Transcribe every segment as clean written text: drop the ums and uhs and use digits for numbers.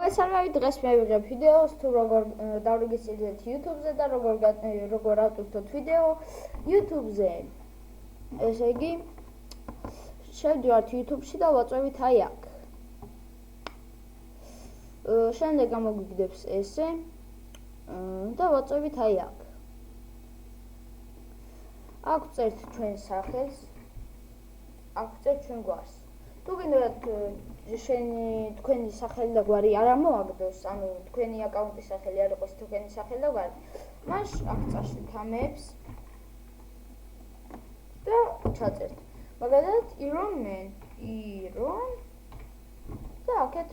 მოგესალმებით, დღეს მე ვიღებ ვიდეოს თუ როგორ დავრეგისტრირდეთ YouTube-ზე და როგორ ავტვირთოთ ვიდეო YouTube-ზე. ესე იგი, შევდივართ YouTube-ში და ვაწვევით აი აქ. შემდეგ გამოგვიგდებს ესე და ვაწვევით აი აქ. აქ წერთ ჩვენ სახელს, აქ წერთ ჩვენ გვარს. თუ გინდათ თქვენი სახელი და გვარი არ ამოაგდოს, ანუ თქვენი აკაუნტის სახელი არ იყოს თქვენი სახელი და გვარი, მაშ აქ წაშლით ამებს და ჩაწერთ. მაგალითად, iron და აქეთ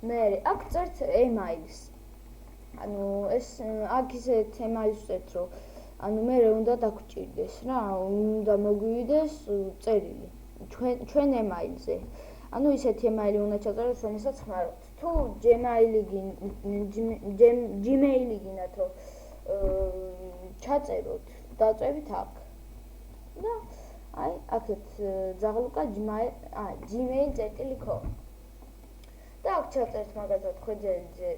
მე აქ წერთ emails. ანუ ეს აქ ისეთ emails წერთ, რომ ანუ მე უნდა დაგჭირდეს რა, უნდა მოგვივიდეს წერილი ჩვენ email-ზე. ანუ ისეთი email უნდა ჩაწეროთ, რომელსაც ხმარობთ. თუ Gmail-ი გინდათ, რომ ჩაწეროთ, დაწერით აქ. და აი, აქეთ ზაღლუკა gmail.com. და აქ ჩაწერთ მაგალითად ხვედელზე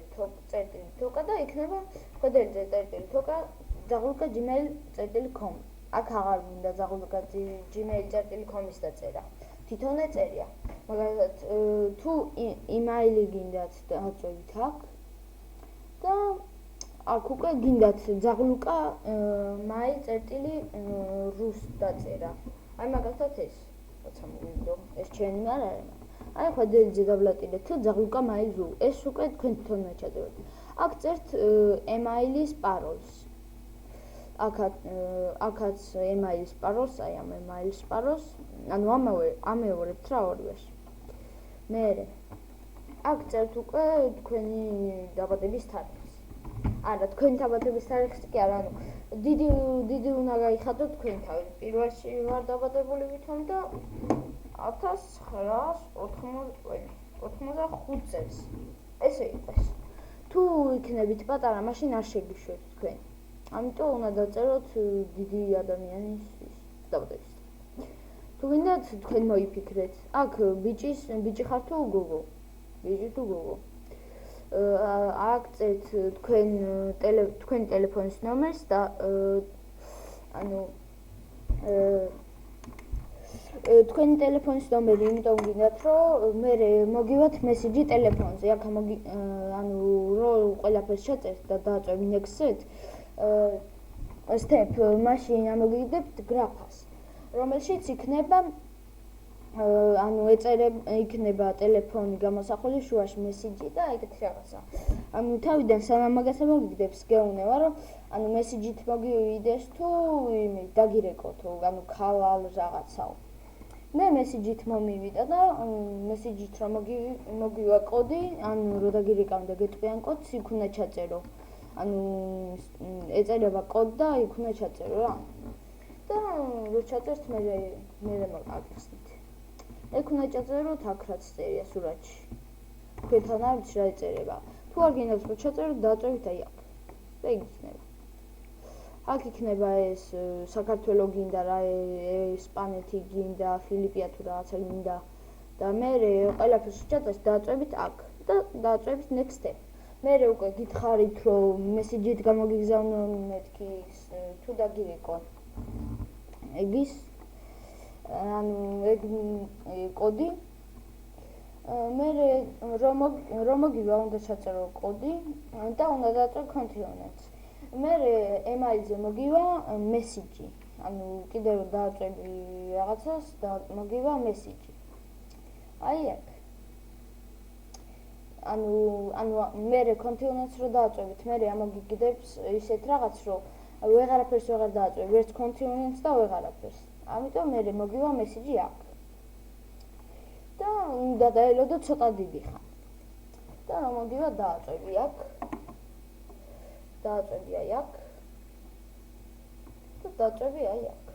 წერტილი-თოკა და იქნება ხვედელზე წერტილი-თოკა ზაღლუკა gmail.com. აქ აღარ მინდა ზაღლუკა gmail.com-ის დაწერა. თვითონ ეწერია. მაგალითად, თუ email-ი გინდათ დაწვევით აქ და აქ უკვე გინდათ ზაღლუკა mail.rus დაწერა. აი მაგალითად ეს, როცა მოვიდო, ეს ჩვენი არ არის. აი ხვედელზე დავლატილეთ და ზაღლუკა mail.ru. ეს უკვე თქვენ თვითონვე ჩაწეროთ. აქ წერთ email-ის პაროლს. აქაც email-ის პაროლს, აი ამ email-ის პაროლს, ანუ ამეორებთ რა ორივეს. მერე აქ წერთ უკვე თქვენი დაბადების თარიღს. არა, თქვენი დაბადების თარიღს კი არა, ანუ დიდი უნდა გაიხადოთ თქვენი თავი. პირველში ვარ დაბადებული ვითომ და 1985 წელს. ესე იყოს. თუ იქნებით პატარა, მაშინ არ შეგიშვათ თქვენ. ამიტომ უნდა დაწეროთ დიდი ადამიანის დაბადების. თუ გინდათ თქვენ მოიფიქრეთ, აქ ბიჭი ხარ თუ გოგო? ბიჭი თუ გოგო? აქ წერთ თქვენ ტელეფონის ნომერს და ანუ თქვენი ტელეფონის ნომერი, იმიტომ გინდათ, რომ მე მოგივათ მესიჯი ტელეფონზე. აქ ანუ რო ყველაფერს ჩაწერთ და დააწვევ next-ით, step მაშინ ამოგიგდებთ გრაფას, რომელშიც იქნება ანუ იქნება ტელეფონი გამოსახული შუაში მესიჯი და ეგეთი რაღაცა. ანუ თავიდან სანამ მაგას მოგიგდებს, გეუბნება, რომ ანუ მესიჯით მოგივიდეს თუ დაგირეკოთ, ანუ ქალ რაღაცაო. მე მესიჯით მომივიდა და მესიჯით რომ მოგივა კოდი, ანუ რო დაგირეკავ და გეტყვიან კოდს, იქ უნდა ჩაწერო. ანუ ეწერება კოდ და იქ უნდა ჩაწერო რა. და რო ჩაწერთ მე მაგახსნით. ეგ უნდა ჩაწეროთ აქ რაც წერია სურათში. თქვენთან არ ვიცი რა ეწერება. თუ არ გინდათ რომ ჩაწეროთ, დააწვევით აი აქ. და იქნება. აქ იქნება ეს საქართველო გინდა რა, ესპანეთი გინდა, ფილიპია თუ რაღაცა გინდა და მე ყველაფერს ჩაწერთ, დააწვევით აქ და დააწვევით next step. მე უკვე გითხარით რომ მესიჯით გამოგიგზავნო მეთქი თუ დაგირეკო. ეგის ანუ ეგ კოდი. მე რომ მოგივა უნდა ჩაწერო კოდი და უნდა დააწვევ continent. მე email-ზე მოგივა message. ანუ კიდევ დააწვევი რაღაცას და მოგივა message. აი აქ. ანუ მე continent-ს რო დააწვევით, მე ამოგიგდებს ისეთ რაღაც, რომ ვეღარაფერს ვეღარ დააწვევ, ვერც continent-ს და ვეღარაფერს. ამიტომ მე მოგივა message აქ. და უნდა დაელოდო ცოტა დიდი ხანი. და რომ მოგივა დააწვევი აქ. დააწვევი აი აქ. და დააწვევი აი აქ.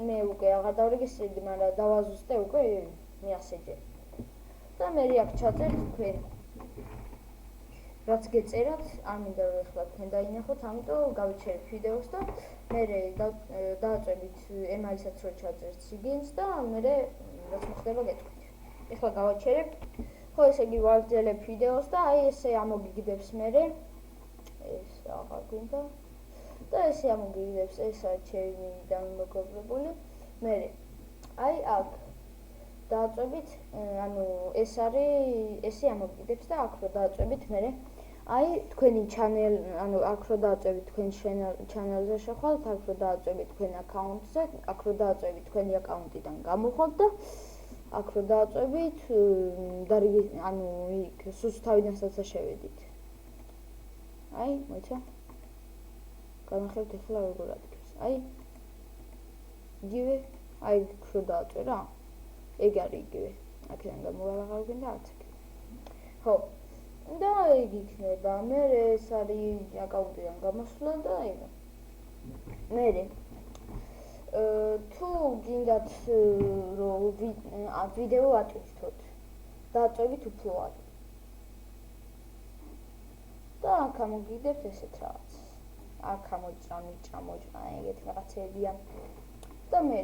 მე უკვე აღარ დავრეგისტრირდი, მაგრამ დავაზუსტე უკვე მეასეჯე. და მე აქ ჩაწერთ თქვენ რაც გეწერათ, არ მინდა რომ ახლა თქვენ დაინახოთ, ამიტომ გავიჩერებ ვიდეოს და მე დავაწვევით ემაისაც რო ჩაწერთ სიგინს და მე რაც მოხდება გეტყვით. ახლა გავაჩერებ. ხო, ესე იგი ვაგრძელებ ვიდეოს და აი ესე ამოგიგდებს მე ეს აღარ გვინდა და ესე ამოგიგდებს ესა ჩემი დამმოგვებული მე აი აქ დააწვევით ანუ ეს არის ესე ამოგიგდებს და აქ რო დააწვევით მე აი თქვენი ჩანელ ანუ აქ რო დააწვევით თქვენ ჩანელზე შეხვალთ აქ რო დააწვევით თქვენ აკაუნტზე აქ რო დააწვევით თქვენი აკაუნტიდან გამოვხოთ და აქ რო დააწვევით და ანუ იქ სუსთავიდან საცა შევედით აი მოიცა განახებთ ახლა როგორ ადგეს აი იგივე აი რო დააწვე რა ეგ არის იგივე აქედან გამოვალაღავ გინდა არც ეგ ხო და ეგ იქნება მე ეს არის აკაუნტიდან გამოსვლა და ეგ მე თუ გინდათ რომ ვიდეო ატვირთოთ დააწვევით უფრო არის და აქ ამოგიგდებთ ესეთ რაღაც აქ ამოჭრა ეგეთ რაღაცებია და მე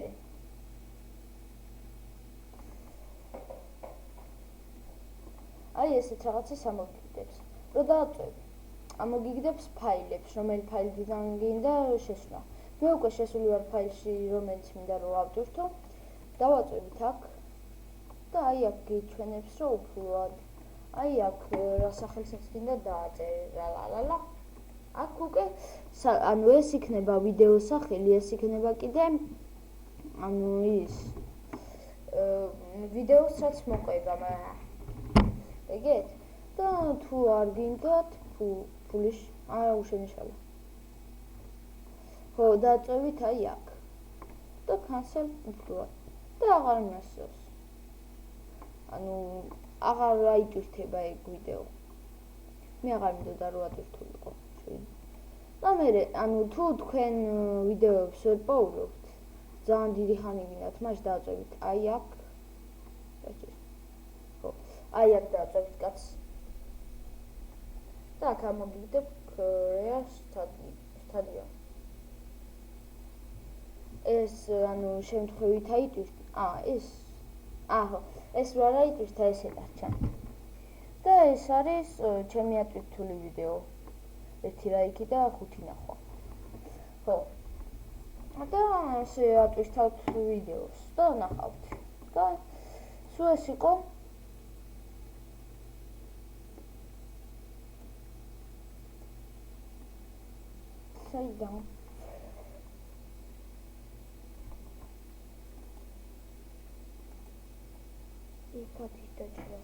აი ესეთ რაღაცას ამოგიგდებს რომ დააწვევი ამოგიგდებს ფაილებს რომელი ფაილიდან გინდა შესვლა მე უკვე შესული ვარ ფაილში რომელიც მინდა რომ ავტვირთო დავაწვევით აქ და აი აქ გიჩვენებს რომ უფრო აი აქ რა სახელსაც გინდა დააწერე ლა აქ უკვე ანუ ეს იქნება ვიდეოს სახელი ეს იქნება კიდე ანუ ის ვიდეოსაც მოყვება ეგეთ და თუ არ გინდათ ფულის არა უშენიშალა ხო დააწვევით აი აქ და cancel უფრო და აღარ მასწავს ანუ აღარ აიტვირთება ეგ ვიდეო მე აღარ მინდოდა რომ ატვირთულიყო და მე ანუ თუ თქვენ ვიდეოებს ვერ პოულობთ ძალიან დიდი ხანი გინდათ მაშ დააწვევით აი აქ ხო აი აქ დააწვევით კაც და აქ ამოგიგდებ Korea Stadia ეს ანუ შემთხვევით აიტვირთ ეს აჰო ეს რა აიტვირთა ესე დარჩა და ეს არის ჩემი ატვირთული ვიდეო 1 ლაიკი და 5 ნახვა ხო და ესე ატვირთავთ ვიდეოს და ნახავთ და სულ ეს იყო საიდან იქ აქ დაჭრა